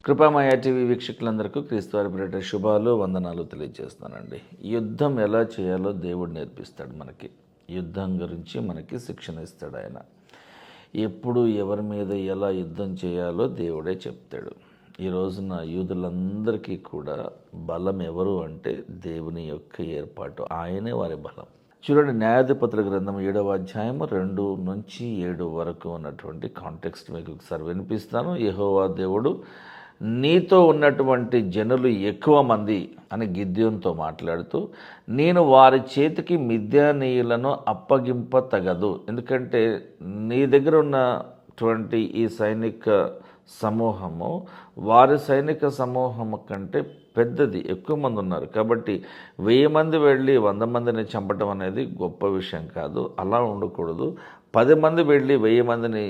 కృపామయ TV వీక్షకులందరికీ క్రీస్తువారి పేరిట శుభాలు వందనాలు తెలియజేస్తానండి. యుద్ధం ఎలా చేయాలో దేవుడు నేర్పిస్తాడు. మనకి యుద్ధం గురించి మనకి శిక్షణ ఇస్తాడు. ఆయన ఎప్పుడు ఎవరి మీద ఎలా యుద్ధం చేయాలో దేవుడే చెప్తాడు. ఈ రోజున యూదులందరికీ కూడా బలం ఎవరు అంటే దేవుని యొక్క ఏర్పాటు, ఆయనే వారి బలం. చూడండి, న్యాయాధిపతుల గ్రంథం 7వ అధ్యాయము 2 నుంచి 7 వరకు ఉన్నటువంటి కాంటెక్స్ట్ మీకు ఒకసారి వినిపిస్తాను. యెహోవా దేవుడు నీతో ఉన్నటువంటి జనులు ఎక్కువ మంది అని గిద్యోనుతో మాట్లాడుతూ, నేను వారి చేతికి మిద్యానీయులను అప్పగింప తగదు, ఎందుకంటే నీ దగ్గర ఉన్నటువంటి ఈ సైనిక సమూహము వారి సైనిక సమూహము కంటే పెద్దది, ఎక్కువ మంది ఉన్నారు. కాబట్టి 1000 మంది వెళ్ళి 100 మందిని చంపడం అనేది గొప్ప విషయం కాదు. అలా ఉండకూడదు. 10 మంది వెళ్ళి 1000 మందిని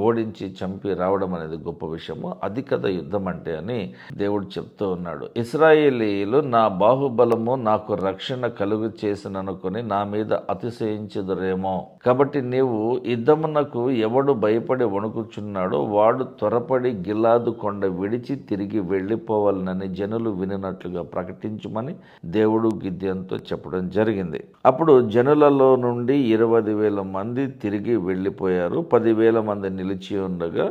ఓడించి చంపి రావడం అనేది గొప్ప విషయము. అది కదా యుద్ధం అంటే అని దేవుడు చెప్తూ ఉన్నాడు. ఇశ్రాయేలీయులు నా బాహుబలము నాకు రక్షణ కలుగు చేసిననుకొని నా మీద అతిశయించుదురేమో. కాబట్టి నీవు యుద్ధమునకు ఎవడు భయపడి వణుకుచున్నాడో వాడు త్వరపడి గిలాదు కొండ విడిచి తిరిగి వెళ్ళిపోవాలని జనులు వినినట్లుగా ప్రకటించమని దేవుడు గిద్యోనుతో చెప్పడం జరిగింది. అప్పుడు జనులలో నుండి 20,000 మంది తిరిగి వెళ్ళిపోయారు. 10,000 మంది నిలిచి ఉండగా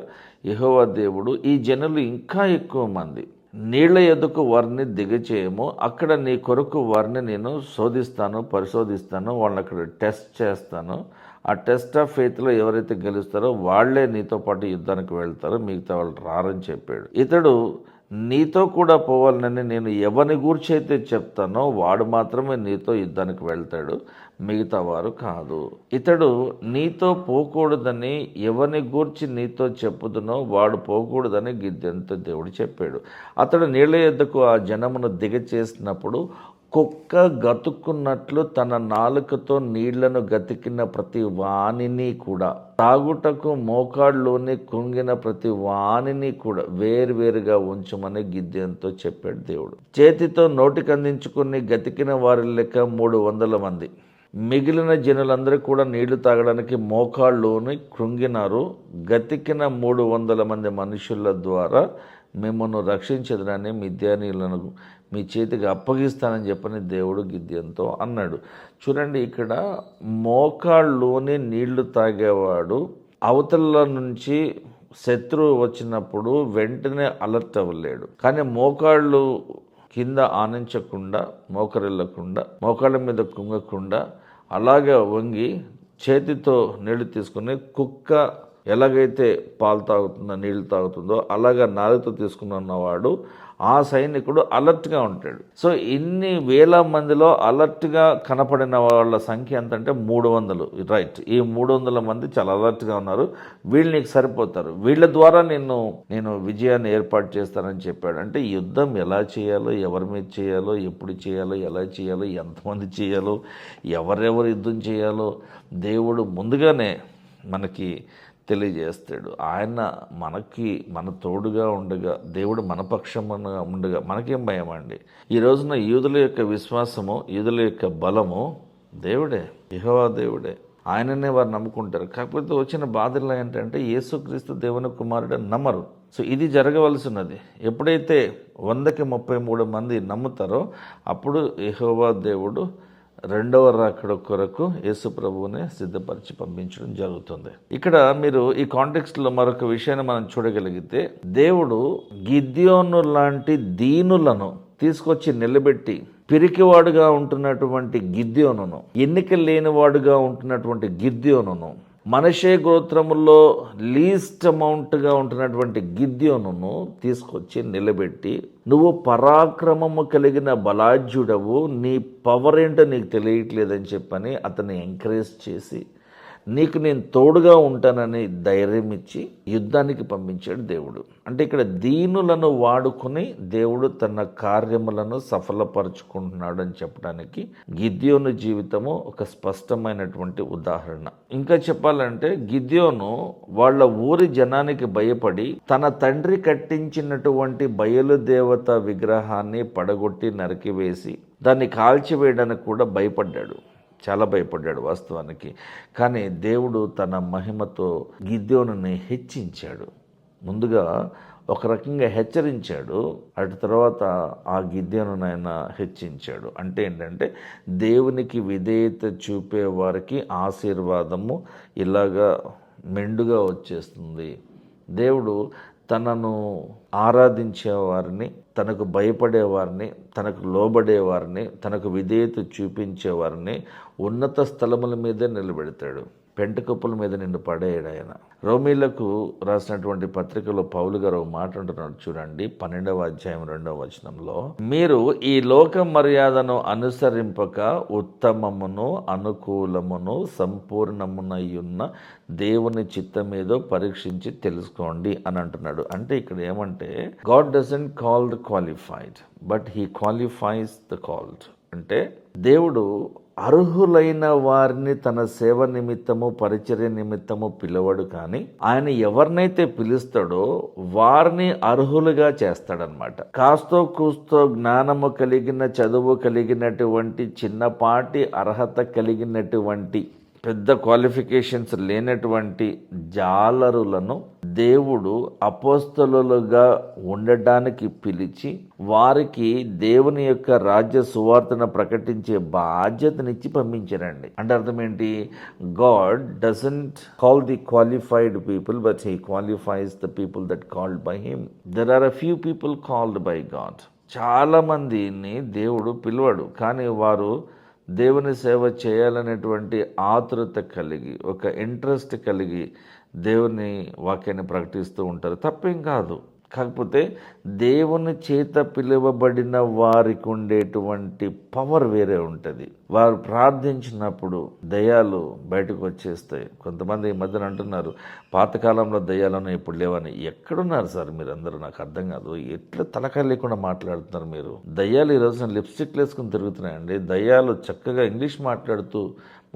యెహోవా దేవుడు, ఈ జనులు ఇంకా ఎక్కువ మంది, నీళ్ల ఎదుకు వారిని దిగచేయము, అక్కడ నీ కొరకు వారిని నేను శోధిస్తాను, పరిశోధిస్తాను, వాళ్ళని అక్కడ టెస్ట్ చేస్తాను. ఆ టెస్ట్ ఆఫ్ ఫెయిత్లో ఎవరైతే గెలుస్తారో వాళ్లే నీతో పాటు యుద్ధానికి వెళ్తారో, మిగతా వాళ్ళు రారని చెప్పాడు. ఇతడు నీతో కూడా పోవాలని నేను ఎవరిని గూర్చి అయితే చెప్తానో వాడు మాత్రమే నీతో యుద్ధానికి వెళ్తాడు, మిగతా వారు కాదు. ఇతడు నీతో పోకూడదని ఎవరిని గూర్చి నీతో చెప్పుదునో వాడు పోకూడదని గిద్యోనుతో దేవుడు చెప్పాడు. అతడు నీళ్ల యొద్దకు ఆ జనమును దిగచేసినప్పుడు కుక్క గతుక్కున్నట్లు తన నాలుకతో నీళ్లను గతికిన ప్రతి వానిని కూడా, తాగుటకు మోకాళ్ళలోని కుంగిన ప్రతి వానిని కూడా వేరువేరుగా ఉంచమని గిద్యోనుతో చెప్పాడు దేవుడు. చేతితో నోటికి అందించుకుని గతికిన వారి లెక్క 300 మంది. మిగిలిన జనులందరూ కూడా నీళ్లు తాగడానికి మోకాళ్ళలోని కృంగినారు. గతికిన 300 మంది మనుషుల ద్వారా మిమ్మల్ని రక్షించదునని మిద్యానీయులను మీ చేతికి అప్పగిస్తానని చెప్పని దేవుడు గిద్యోనుతో అన్నాడు. చూడండి, ఇక్కడ మోకాళ్ళలోని నీళ్లు తాగేవాడు అవతల నుంచి శత్రువు వచ్చినప్పుడు వెంటనే అలర్ట్ అవ్వలేడు. కానీ మోకాళ్ళు కింద ఆనించకుండా, మోకరిల్లకుండా, మోకాళ్ళ మీద కుంగకుండా అలాగే వంగి చేతితో నీళ్లు తీసుకుని, కుక్క ఎలాగైతే పాలు తాగుతుందో నీళ్లు తాగుతుందో అలాగా నాలుగుతో తీసుకున్నవాడు ఆ సైనికుడు అలర్ట్గా ఉంటాడు. సో ఇన్ని వేల మందిలో అలర్ట్గా కనపడిన వాళ్ళ సంఖ్య ఎంత అంటే 300. రైట్, ఈ 300 మంది చాలా అలర్ట్గా ఉన్నారు. వీళ్ళు నీకు సరిపోతారు, వీళ్ళ ద్వారా నేను విజయాన్ని ఏర్పాటు చేస్తానని చెప్పాడు. అంటే యుద్ధం ఎలా చేయాలో, ఎవరి మీద చేయాలో, ఎప్పుడు చేయాలో, ఎలా చేయాలో, ఎంతమంది చేయాలో, ఎవరెవరు యుద్ధం చేయాలో దేవుడు ముందుగానే మనకి తెలియజేస్తాడు. ఆయన మన తోడుగా ఉండగా, దేవుడు మన పక్షముగా ఉండగా మనకేం భయం అండి? ఈ రోజున యూదుల యొక్క విశ్వాసము, యూదుల యొక్క బలము దేవుడే, యెహోవా దేవుడే. ఆయననే వారు నమ్ముకుంటారు. కాకపోతే వచ్చిన బాధలు ఏంటంటే యేసుక్రీస్తు దేవుని కుమారుడు నమ్మరు. సో ఇది జరగవలసినది. ఎప్పుడైతే 100కి 33 మంది నమ్ముతారో అప్పుడు యెహోవా దేవుడు రెండవ రాకడ కొరకు యేసు ప్రభువునే సిద్ధపరిచి పంపించడం జరుగుతుంది. ఇక్కడ మీరు ఈ కాంటెక్స్ట్లో మరొక విషయాన్ని మనం చూడగలిగితే, దేవుడు గిద్యోను లాంటి దీనులను తీసుకొచ్చి నిలబెట్టి, పిరికివాడుగా ఉంటున్నటువంటి గిద్యోనును, ఎన్నిక లేనివాడుగా ఉంటున్నటువంటి గిద్యోనును, మనషే గోత్రములో లీస్ట్ అమౌంట్గా ఉంటున్నటువంటి గిద్యోనును తీసుకొచ్చి నిలబెట్టి, నువ్వు పరాక్రమము కలిగిన బలాఢ్యుడవు, నీ పవర్ ఏంటో నీకు తెలియట్లేదని చెప్పని అతన్ని ఎంకరేజ్ చేసి, నీకు నేను తోడుగా ఉంటానని ధైర్యం ఇచ్చి యుద్ధానికి పంపించాడు దేవుడు. అంటే ఇక్కడ దీనులను వాడుకుని దేవుడు తన కార్యములను సఫలపరుచుకుంటున్నాడు అని చెప్పడానికి గిద్యోను జీవితము ఒక స్పష్టమైనటువంటి ఉదాహరణ. ఇంకా చెప్పాలంటే గిద్యోను వాళ్ళ ఊరి జనానికి భయపడి తన తండ్రి కట్టించినటువంటి బయలుదేవత విగ్రహాన్ని పడగొట్టి నరికివేసి దాన్ని కాల్చివేయడానికి కూడా భయపడ్డాడు. చాలా భయపడ్డాడు వాస్తవానికి. కానీ దేవుడు తన మహిమతో గిద్యోనుని హెచ్చించాడు. ముందుగా ఒక రకంగా హెచ్చరించాడు, అటు తర్వాత ఆ గిద్యోను ఆయన హెచ్చించాడు. అంటే ఏంటంటే దేవునికి విధేయత చూపే వారికి ఆశీర్వాదము ఇలాగా మెండుగా వచ్చేస్తుంది. దేవుడు తనను ఆరాధించేవారిని, తనకు భయపడేవారిని, తనకు లోబడేవారిని, తనకు విధేయత చూపించేవారిని ఉన్నత స్థలముల మీదే నిలబెడతాడు. పెంటకుప్పల మీద నిన్ను పడేయడు ఆయన. రోమీలకు రాసినటువంటి పత్రికలో పౌలు గారు ఒక మాట అంటున్నాడు చూడండి, 12వ అధ్యాయం 2వ వచనంలో, మీరు ఈ లోక మర్యాదను అనుసరింపక ఉత్తమమును అనుకూలమును సంపూర్ణమునయున్న దేవుని చిత్తమేదో పరీక్షించి తెలుసుకోండి అని అంటున్నాడు. అంటే ఇక్కడ ఏమంటే God doesn't call the qualified but he qualifies the called. అంటే దేవుడు అర్హులైన వారిని తన సేవ నిమిత్తము పరిచర్య నిమిత్తము పిలవడు, కానీ ఆయన ఎవరినైతే పిలుస్తాడో వారిని అర్హులుగా చేస్తాడనమాట. కాస్తో కూస్తో జ్ఞానము కలిగిన, చదువు కలిగినటువంటి, చిన్నపాటి అర్హత కలిగినటువంటి, పెద్ద క్వాలిఫికేషన్స్ లేనటువంటి జాలరులను దేవుడు అపోస్తలులుగా ఉండడానికి పిలిచి వారికి దేవుని యొక్క రాజ్య సువార్తను ప్రకటించే బాధ్యతనిచ్చి పంపించారండి. అంటే అర్థం ఏంటి? God doesn't call the qualified people but he qualifies the people that called by him. There are a few people called by God. చాలా మందిని దేవుడు పిలవడు, కానీ వారు దేవుని సేవ చేయాలనేటువంటి ఆతురత కలిగి, ఒక ఇంట్రెస్ట్ కలిగి దేవుని వాక్యాన్ని ప్రకటిస్తూ ఉంటారు. తప్పేం కాదు. కాకపోతే దేవుని చేత పిలువబడిన వారికి ఉండేటువంటి పవర్ వేరే ఉంటుంది. వారు ప్రార్థించినప్పుడు దయ్యాలు బయటకు వచ్చేస్తాయి. కొంతమంది ఈ మధ్యన అంటున్నారు పాతకాలంలో దయ్యాలను ఇప్పుడు లేవని. ఎక్కడున్నారు సార్ మీరందరూ? నాకు అర్థం కాదు. ఎట్లా తలకాయ లేకుండా మాట్లాడుతున్నారు మీరు? దయ్యాలు ఈరోజు లిప్స్టిక్లు వేసుకుని తిరుగుతున్నాయండి. దయ్యాలు చక్కగా ఇంగ్లీష్ మాట్లాడుతూ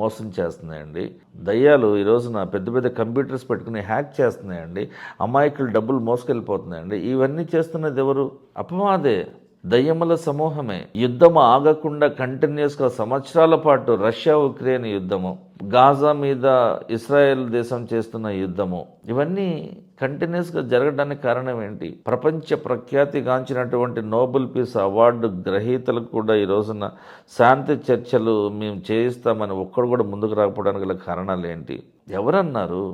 మోసం చేస్తున్నాయండి. దయ్యాలు ఈ రోజున పెద్ద పెద్ద కంప్యూటర్స్ పెట్టుకుని హ్యాక్ చేస్తున్నాయండి. అమాయకులు డబ్బులు మోసుకెళ్ళిపోతున్నాయండి. ఇవన్నీ చేస్తున్నది ఎవరు? అపవాదే, దయ్యముల సమూహమే. యుద్ధము ఆగకుండా కంటిన్యూస్గా సంవత్సరాల పాటు రష్యా ఉక్రెయిన్ యుద్ధము, గాజా మీద ఇస్రాయేల్ దేశం చేస్తున్న యుద్ధము, ఇవన్నీ కంటిన్యూస్గా జరగడానికి కారణం ఏంటి? ప్రపంచ ప్రఖ్యాతిగాంచినటువంటి నోబెల్ పీస్ అవార్డు గ్రహీతలకు కూడా ఈ రోజున శాంతి చర్చలు మేము చేయిస్తామని ఒక్కడు కూడా ముందుకు రాకపోవడానికి గల కారణాలు ఏంటి? ఎవరన్నారు?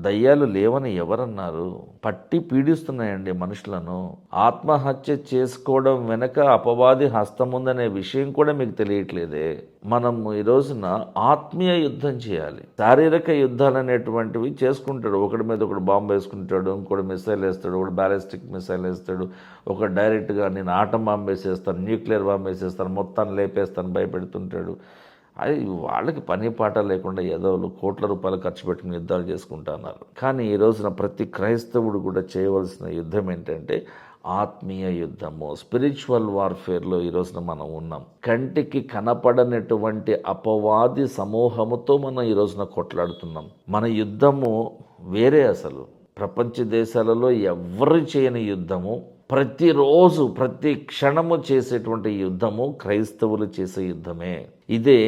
దయ్యాలు లేవని ఎవరన్నారు? పట్టి పీడిస్తున్నాయండి మనుషులను. ఆత్మహత్య చేసుకోవడం వెనక అపవాది హస్తం ఉందనే విషయం కూడా మీకు తెలియట్లేదే. మనం ఈ రోజున ఆత్మీయ యుద్ధం చేయాలి. శారీరక యుద్ధాలు అనేటువంటివి చేసుకుంటాడు. ఒకటి మీద ఒకటి బాంబు వేసుకుంటాడు, ఇంకోటి మిసైల్ వేస్తాడు, ఒకటి బ్యాలిస్టిక్ మిసైల్ వేస్తాడు, ఒక డైరెక్ట్గా నేను ఆటం బాంబు వేసేస్తాను, న్యూక్లియర్ బాంబు వేసేస్తాను, మొత్తాన్ని లేపేస్తాను భయపెడుతుంటాడు. అది వాళ్ళకి పని పాట లేకుండా ఏదో కోట్ల రూపాయలు ఖర్చు పెట్టుకుని యుద్ధాలు చేసుకుంటున్నారు. కానీ ఈ రోజున ప్రతి క్రైస్తవుడు కూడా చేయవలసిన యుద్ధం ఏంటంటే ఆత్మీయ యుద్ధము, స్పిరిచువల్ వార్ఫేర్లో ఈ రోజున మనం ఉన్నాం. కంటికి కనపడనటువంటి అపవాది సమూహముతో మనం ఈ రోజున కొట్లాడుతున్నాం. మన యుద్ధము వేరే. అసలు ప్రపంచ దేశాలలో ఎవరు చేయని యుద్ధము, ప్రతిరోజు ప్రతి క్షణము చేసేటువంటి యుద్ధము క్రైస్తవులు చేసే యుద్ధమే. ఇదే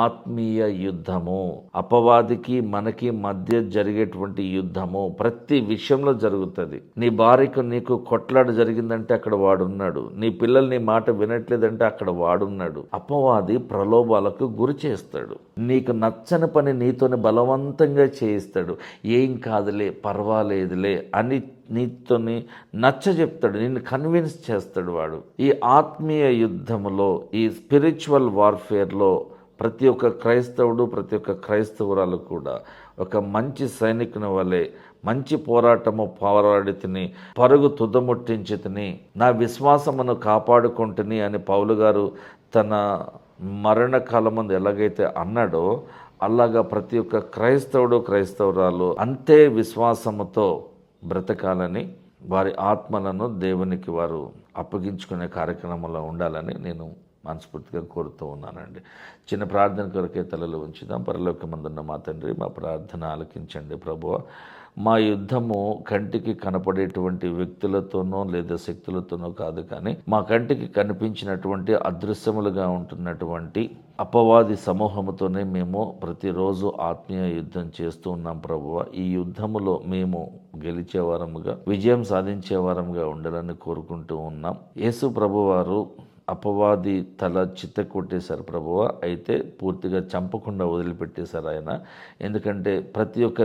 ఆత్మీయ యుద్ధము. అపవాదికి మనకి మధ్య జరిగేటువంటి యుద్ధము ప్రతి విషయంలో జరుగుతుంది. నీ భార్యకు నీకు కొట్లాట జరిగిందంటే అక్కడ వాడున్నాడు. నీ పిల్లలు నీ మాట వినట్లేదంటే అక్కడ వాడున్నాడు. అపవాది ప్రలోభాలకు గురి చేస్తాడు. నీకు నచ్చని పని నీతోని బలవంతంగా చేయిస్తాడు. ఏం కాదులే, పర్వాలేదులే అని నీతోని నచ్చ చెప్తాడు, నిన్ను కన్విన్స్ చేస్తాడు వాడు. ఈ ఆత్మీయ యుద్ధములో, ఈ స్పిరిచువల్ వార్ఫేర్లో ప్రతి ఒక్క క్రైస్తవుడు, ప్రతి ఒక్క క్రైస్తవురాలు కూడా ఒక మంచి సైనికుని వలె మంచి పోరాటము పోరాడి తిని, పరుగు తుదముట్టించి తిని, నా విశ్వాసమును కాపాడుకుంటుని అని పౌలు గారు తన మరణకాలమందు ఎలాగైతే అన్నాడో అలాగా ప్రతి ఒక్క క్రైస్తవుడు క్రైస్తవురాలు అంతే విశ్వాసముతో బ్రతకాలని, వారి ఆత్మలను దేవునికి వారు అప్పగించుకునే కార్యక్రమంలో ఉండాలని నేను మనస్ఫూర్తిగా కోరుతూ ఉన్నానండి. చిన్న ప్రార్థన కొరకే తలలో ఉంచుదాం. పరలోకమందున్న మా తండ్రి, మా ప్రార్థన ఆలకించండి ప్రభువా. మా యుద్ధము కంటికి కనపడేటువంటి వ్యక్తులతోనో లేదా శక్తులతోనో కాదు, కానీ మా కంటికి కనిపించినటువంటి అదృశ్యములుగా ఉంటున్నటువంటి అపవాది సమూహముతోనే మేము ప్రతిరోజు ఆత్మీయ యుద్ధం చేస్తూ ఉన్నాం ప్రభువా. ఈ యుద్ధములో మేము గెలిచేవారముగా, విజయం సాధించేవారముగా ఉండాలని కోరుకుంటూ ఉన్నాం. యేసు ప్రభువారు అపవాది తల చిత్త కొట్టేశారు ప్రభువా, అయితే పూర్తిగా చంపకుండా వదిలిపెట్టేశారు ఆయన. ఎందుకంటే ప్రతి ఒక్క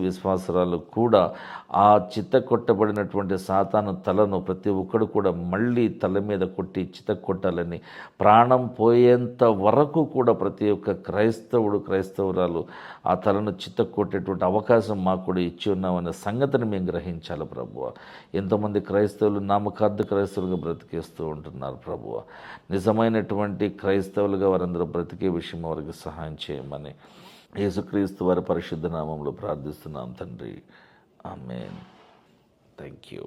విశ్వాసురాలు కూడా ఆ చిత్త కొట్టబడినటువంటి సాతాను తలను ప్రతి ఒక్కడు కూడా మళ్ళీ తల మీద కొట్టి చిత్త కొట్టాలని, ప్రాణం పోయేంత వరకు కూడా ప్రతి ఒక్క క్రైస్తవురాలు ఆ తలను చిత్త కొట్టేటువంటి అవకాశం మాకు కూడా ఇచ్చి ఉన్నామనే సంగతిని మేము గ్రహించాలి ప్రభువా. ఎంతోమంది క్రైస్తవులు నామకార్థ క్రైస్తవులుగా బ్రతికేస్తూ ఉంటున్నారు ప్రభువా. నిజమైనటువంటి క్రైస్తవులుగా వారందరూ బ్రతికే విషయం వారికి సహాయం చేయమని యేసుక్రీస్తు వారి పరిశుద్ధ నామంలో ప్రార్థిస్తున్నాం తండ్రి. ఆమేన్. Thank you.